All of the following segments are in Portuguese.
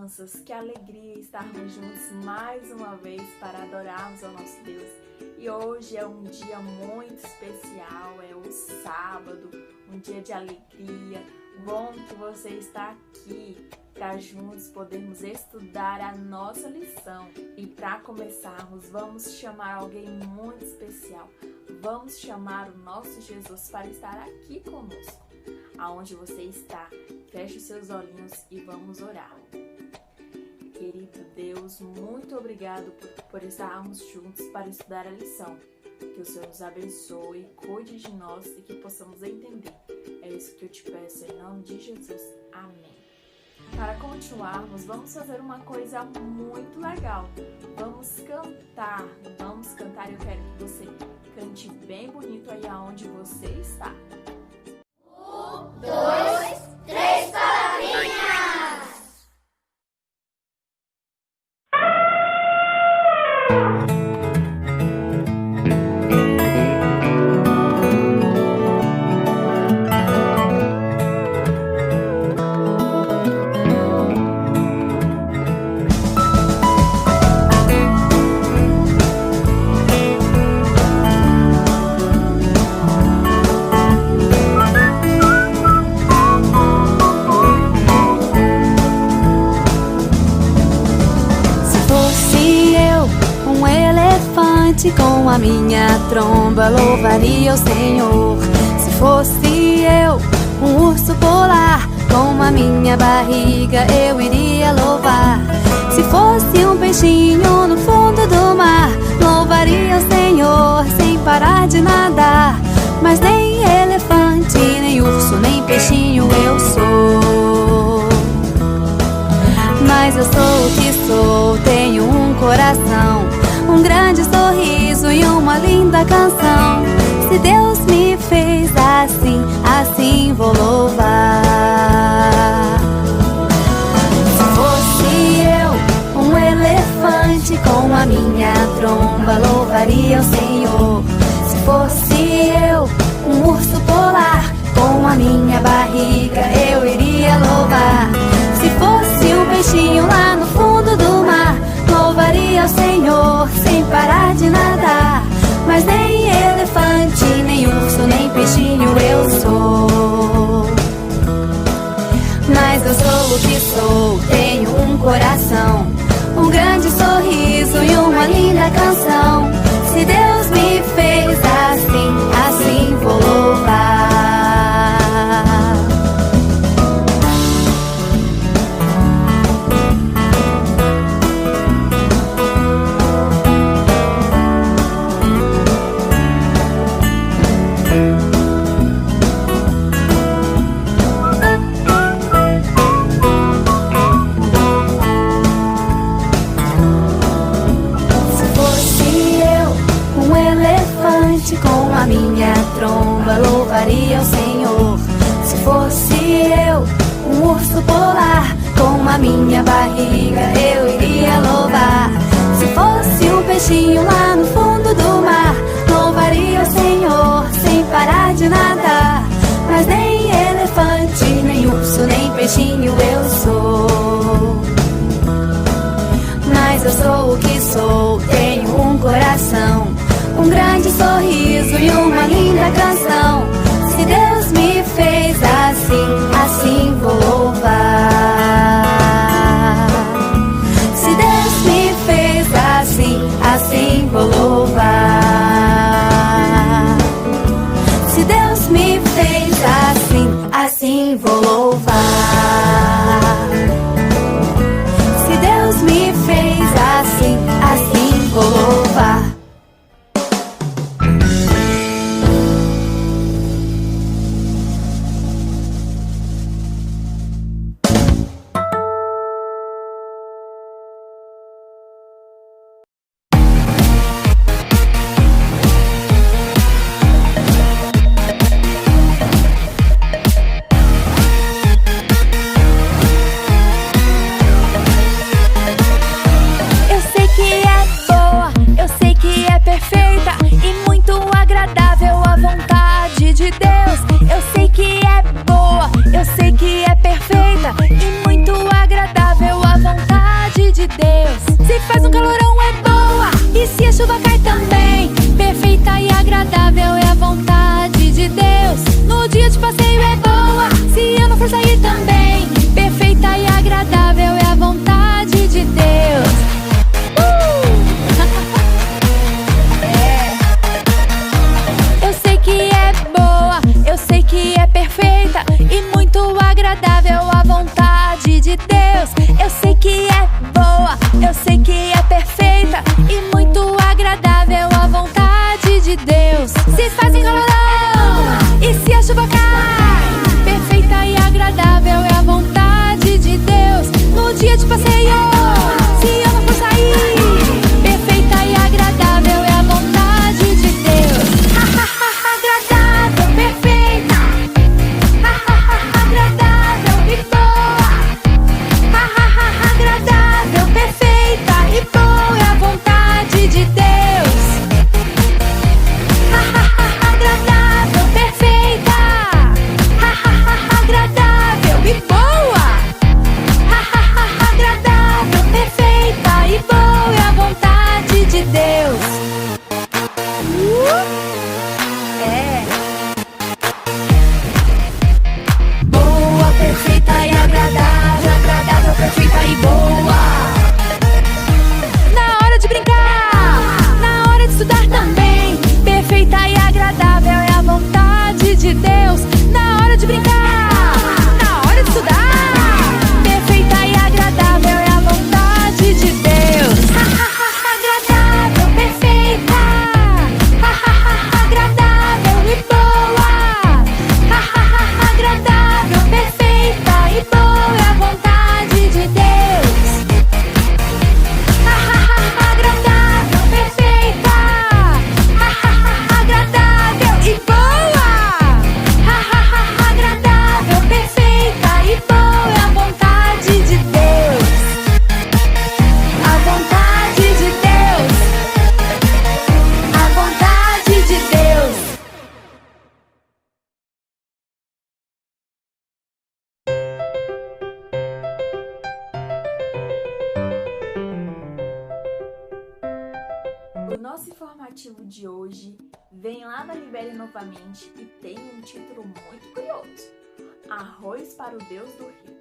crianças, que alegria estarmos juntos mais uma vez para adorarmos ao nosso Deus. E hoje é um dia muito especial, é o sábado, um dia de alegria. Bom que você está aqui para juntos podermos estudar a nossa lição. E para começarmos, vamos chamar alguém muito especial. Vamos chamar o nosso Jesus para estar aqui conosco. Aonde você está, feche os seus olhinhos e vamos orar. Querido Deus, muito obrigado por estarmos juntos para estudar a lição. Que o Senhor nos abençoe, cuide de nós e que possamos entender. É isso que eu te peço em nome de Jesus. Amém. Para continuarmos, vamos fazer uma coisa muito legal. Vamos cantar. Eu quero que você cante bem bonito aí aonde você está. 1, 2, 3 palavrinhas! Com a minha tromba louvaria o Senhor. Se fosse eu, um urso polar, com a minha barriga eu iria louvar. Se fosse um peixinho no fundo do mar, louvaria o Senhor sem parar de nadar. Mas nem elefante, nem urso, nem peixinho eu sou. Mas eu sou o que sou, tenho um coração, um grande sorriso e uma linda canção. Se Deus me fez assim, assim vou louvar. Se fosse eu, um elefante, com a minha tromba louvaria o Senhor. Se fosse eu, um urso polar, com a minha barriga eu iria louvar. Se fosse um peixinho lá no fundo do mar, louvaria o Senhor sem parar de nadar. Mas nem elefante, nem urso, nem peixinho eu sou. Mas eu sou o que sou, tenho um coração, um grande sorriso e uma linda canção. Se Deus me fez assim, assim vou louvar. Com a minha tromba louvaria o Senhor. Se fosse eu, um urso polar, com a minha barriga eu iria louvar. Se fosse um peixinho lá no fundo do mar, louvaria o Senhor sem parar de nadar. Mas nem elefante, nem urso, nem peixinho eu sou. Mas eu sou o que sou, tenho um coração, um grande sorriso e uma linda canção. Se Deus me fez assim, assim vou louvar. Se Deus me fez assim, assim vou louvar. Se Deus me fez assim, assim vou louvar. Se Deus me fez assim, assim vou louvar. chuva cai. Perfeita e agradável é a vontade de Deus. No dia de passeio, se eu não for sair, perfeita e agradável é a vontade de Deus. Agradável, perfeita, agradável e boa. Agradável, perfeita e boa é a vontade de Deus. Agradável, perfeita, agradável e boa. Agradável, perfeita e boa é a vontade de Deus. É. Boa, perfeita e agradável, agradável, perfeita e boa. Na hora de brincar, na hora de estudar também, perfeita e agradável é a vontade de Deus. Na hora de brincar, na hora de estudar, perfeita e agradável é a vontade de Deus. Agradável, perfeita, agradável e boa. Agradável, perfeita e boa é a vontade de Deus. Agradável, perfeita, agradável e boa. Agradável, perfeita e boa é a vontade de Deus. A vontade de Deus. A vontade de Deus. O nosso informativo de hoje vem lá da Libéria novamente e tem um título muito curioso: Arroz para o Deus do Rio.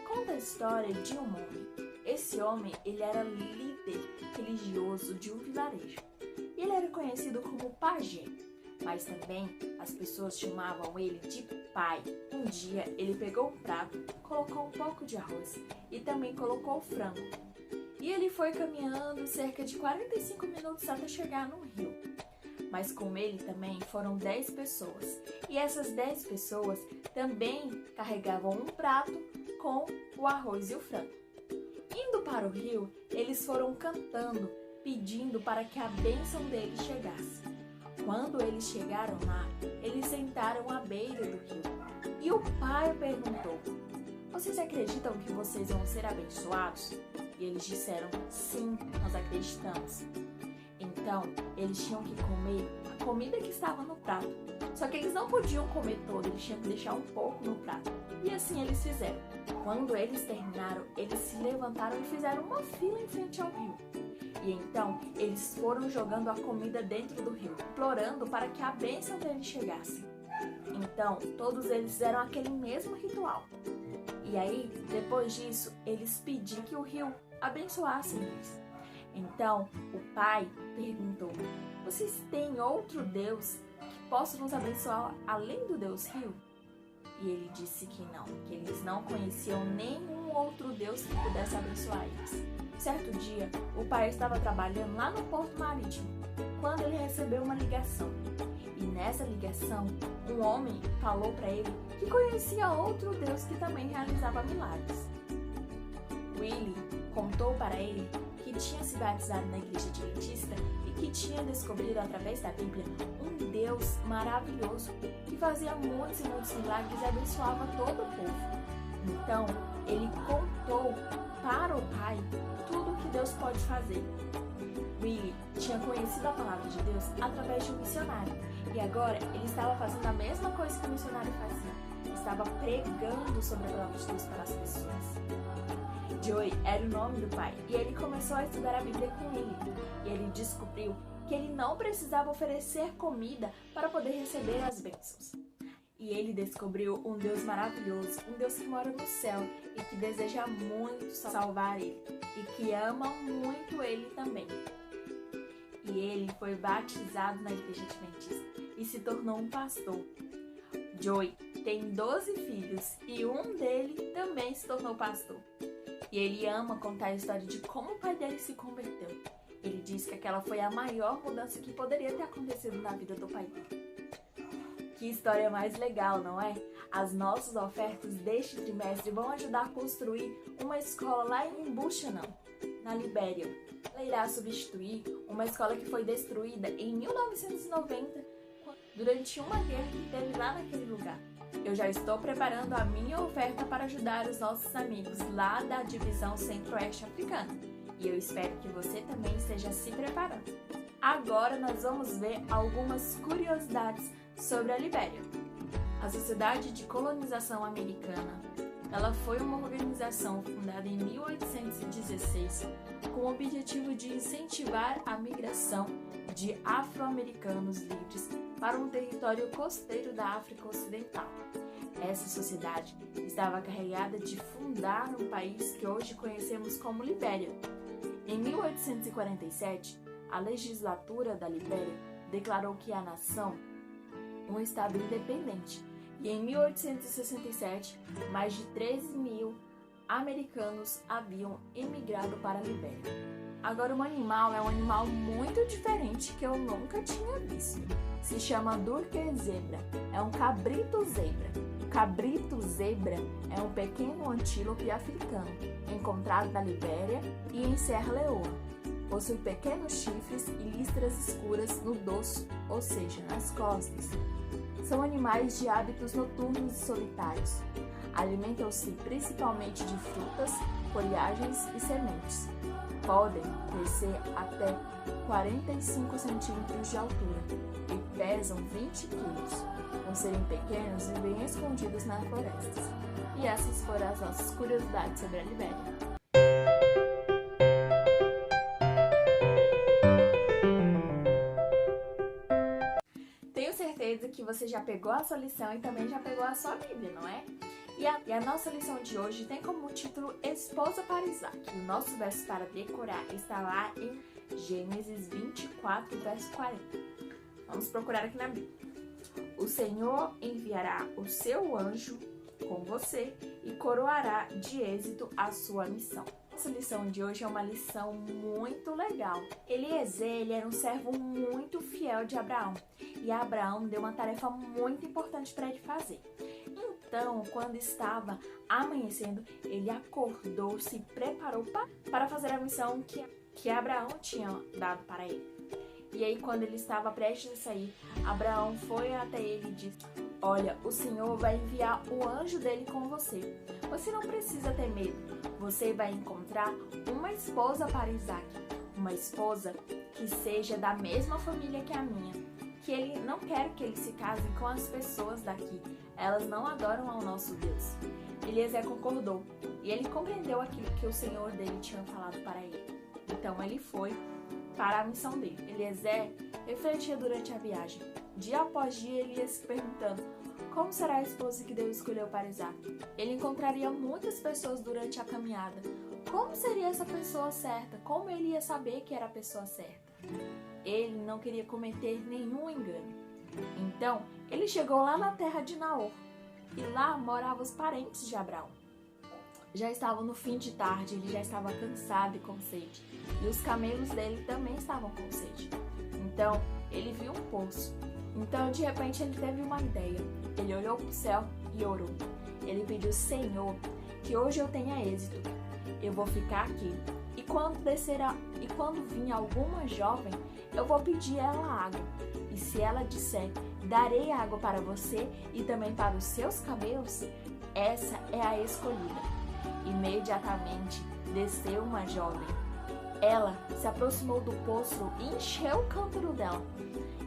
Conta a história de um homem. Esse homem, ele era líder religioso de um vilarejo. E ele era conhecido como pajé, mas também as pessoas chamavam ele de pai. Um dia ele pegou um prato, colocou um pouco de arroz e também colocou frango. E ele foi caminhando cerca de 45 minutos até chegar no rio. Mas com ele também foram 10 pessoas. E essas 10 pessoas também carregavam um prato com o arroz e o frango. Indo para o rio, eles foram cantando, pedindo para que a bênção deles chegasse. Quando eles chegaram lá, eles sentaram à beira do rio. E o pai perguntou: vocês acreditam que vocês vão ser abençoados? E eles disseram: sim, nós acreditamos. Então, eles tinham que comer a comida que estava no prato. Só que eles não podiam comer todo, eles tinham que deixar um pouco no prato. E assim eles fizeram. Quando eles terminaram, eles se levantaram e fizeram uma fila em frente ao rio. E então, eles foram jogando a comida dentro do rio, implorando para que a bênção deles chegasse. Então, todos eles fizeram aquele mesmo ritual. E aí, depois disso, eles pediram que o rio abençoasse eles. Então, o pai perguntou: vocês têm outro Deus que possa nos abençoar além do Deus Rio? E ele disse que não, que eles não conheciam nenhum outro Deus que pudesse abençoar eles. Certo dia, o pai estava trabalhando lá no porto marítimo, quando ele recebeu uma ligação. E nessa ligação, um homem falou para ele que conhecia outro Deus que também realizava milagres. Willie contou para ele que tinha se batizado na igreja adventista e que tinha descobrido através da Bíblia um Deus maravilhoso que fazia muitos e muitos milagres e abençoava todo o povo. Então, ele contou para o pai tudo o que Deus pode fazer. Willie tinha conhecido a palavra de Deus através de um missionário e agora ele estava fazendo a mesma coisa que o missionário fazia. Estava pregando sobre a palavra de Deus para as pessoas. Joey era o nome do pai e ele começou a estudar a Bíblia com ele. E ele descobriu que ele não precisava oferecer comida para poder receber as bênçãos. E ele descobriu um Deus maravilhoso, um Deus que mora no céu e que deseja muito salvar ele e que ama muito ele também. E ele foi batizado na igreja adventista e se tornou um pastor. Joey tem 12 filhos e um dele também se tornou pastor. E ele ama contar a história de como o pai dele se converteu. Ele diz que aquela foi a maior mudança que poderia ter acontecido na vida do pai dele. Que Que história mais legal, não é? As nossas ofertas deste trimestre vão ajudar a construir uma escola lá em Buchanan, na Libéria. Ela irá substituir uma escola que foi destruída em 1990 durante uma guerra que teve lá naquele lugar. Eu já estou preparando a minha oferta para ajudar os nossos amigos lá da divisão Centro-Oeste Africana. E eu espero que você também esteja se preparando. Agora nós vamos ver algumas curiosidades sobre a Libéria. A Sociedade de Colonização Americana, ela foi uma organização fundada em 1816 com o objetivo de incentivar a migração de afro-americanos livres para um território costeiro da África Ocidental. Essa sociedade estava carregada de fundar um país que hoje conhecemos como Libéria. Em 1847, a legislatura da Libéria declarou que a nação um estado independente, e em 1867, mais de 13 mil americanos haviam emigrado para a Libéria. Agora, um animal é um animal muito diferente que eu nunca tinha visto. Se chama Durkheim zebra, é um cabrito zebra. O cabrito zebra é um pequeno antílope africano, encontrado na Libéria e em Serra Leoa. Possui pequenos chifres e listras escuras no dorso, ou seja, nas costas. São animais de hábitos noturnos e solitários. Alimentam-se principalmente de frutas, folhagens e sementes. Podem crescer até 45 centímetros de altura e pesam 20 quilos. Por serem pequenos, vivem escondidos nas florestas. E essas foram as nossas curiosidades sobre a Libéria. Tenho certeza que você já pegou a sua lição e também já pegou a sua Bíblia, não é? E a nossa lição de hoje tem como título Esposa para Isaac. O nosso verso para decorar está lá em Gênesis 24, verso 40. Vamos procurar aqui na Bíblia. O Senhor enviará o seu anjo com você e coroará de êxito a sua missão. Essa lição de hoje é uma lição muito legal. Eliezer, ele era um servo muito fiel de Abraão. E Abraão deu uma tarefa muito importante para ele fazer. Então, quando estava amanhecendo, ele acordou, se preparou para fazer a missão que Abraão tinha dado para ele. E aí, quando ele estava prestes a sair, Abraão foi até ele e disse: olha, o Senhor vai enviar o anjo dele com você. Você não precisa ter medo. Você vai encontrar uma esposa para Isaac. Uma esposa que seja da mesma família que a minha. Que ele não quer que ele se case com as pessoas daqui. Elas não adoram ao nosso Deus. Eliezer concordou e ele compreendeu aquilo que o Senhor dele tinha falado para ele. Então ele foi para a missão dele. Eliezer refletia durante a viagem. Dia após dia ele ia se perguntando: como será a esposa que Deus escolheu para Isaac? Ele encontraria muitas pessoas durante a caminhada. Como seria essa pessoa certa? Como ele ia saber que era a pessoa certa? Ele não queria cometer nenhum engano. Então, ele chegou lá na terra de Naor, e lá moravam os parentes de Abraão. Já estavam no fim de tarde, ele já estava cansado e com sede, e os camelos dele também estavam com sede. Então, ele viu um poço. Então, de repente, ele teve uma ideia. Ele olhou para o céu e orou. Ele pediu: Senhor, que hoje eu tenha êxito. Eu vou ficar aqui. E quando vir alguma jovem, eu vou pedir ela água. E se ela disser: darei água para você e também para os seus camelos, essa é a escolhida. Imediatamente desceu uma jovem. Ela se aproximou do poço e encheu o cântaro dela.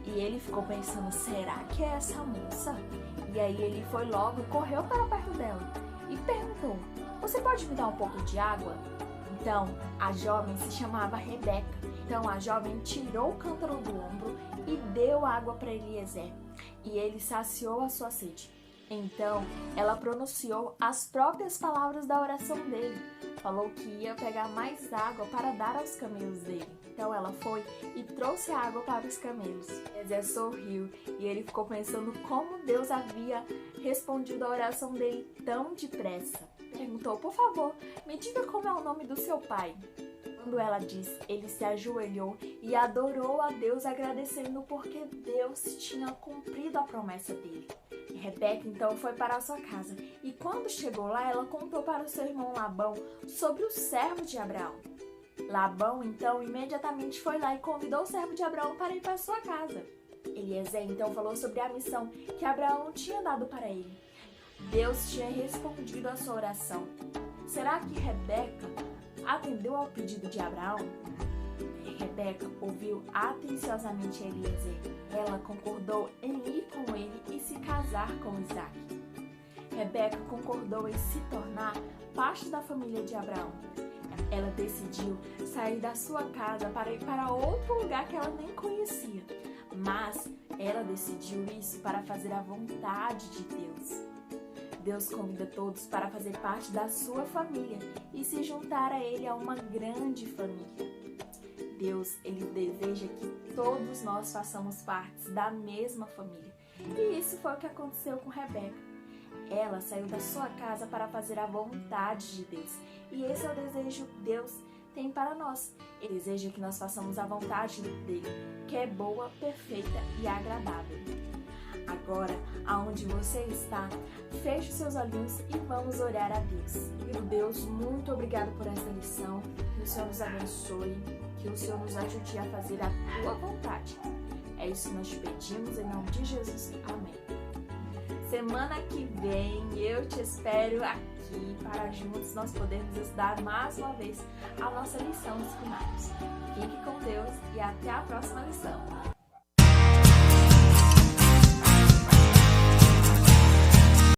E ele ficou pensando: será que é essa moça? E aí ele foi logo e correu para perto dela e perguntou: você pode me dar um pouco de água? Então, a jovem se chamava Rebeca. Então, a jovem tirou o cântaro do ombro e deu água para Eliezer. E ele saciou a sua sede. Então, ela pronunciou as próprias palavras da oração dele. Falou que ia pegar mais água para dar aos camelos dele. Então, ela foi e trouxe a água para os camelos. Eliezer sorriu e ele ficou pensando como Deus havia respondido a oração dele tão depressa. Perguntou: por favor, me diga como é o nome do seu pai. quando ela diz, ele se ajoelhou e adorou a Deus, agradecendo porque Deus tinha cumprido a promessa dele. Rebeca então foi para a sua casa e quando chegou lá, ela contou para o seu irmão Labão sobre o servo de Abraão. Labão então imediatamente foi lá e convidou o servo de Abraão para ir para a sua casa. Eliezer então falou sobre a missão que Abraão tinha dado para ele. Deus tinha respondido a sua oração. Será que Rebeca atendeu ao pedido de Abraão? Rebeca ouviu atenciosamente Eliezer. Ela concordou em ir com ele e se casar com Isaque. Rebeca concordou em se tornar parte da família de Abraão. Ela decidiu sair da sua casa para ir para outro lugar que ela nem conhecia. Mas ela decidiu isso para fazer a vontade de Deus. Deus convida todos para fazer parte da sua família e se juntar a Ele a uma grande família. Deus, Ele deseja que todos nós façamos parte da mesma família. E isso foi o que aconteceu com Rebeca. Ela saiu da sua casa para fazer a vontade de Deus. E esse é o desejo que Deus tem para nós. Ele deseja que nós façamos a vontade dele, que é boa, perfeita e agradável. Agora, aonde você está, feche os seus olhinhos e vamos orar a Deus. Meu Deus, muito obrigado por essa lição. Que o Senhor nos abençoe, que o Senhor nos ajude a fazer a tua vontade. É isso que nós te pedimos em nome de Jesus. Amém. Semana que vem eu te espero aqui para juntos nós podermos estudar mais uma vez a nossa lição dos primários. Fique com Deus e até a próxima lição.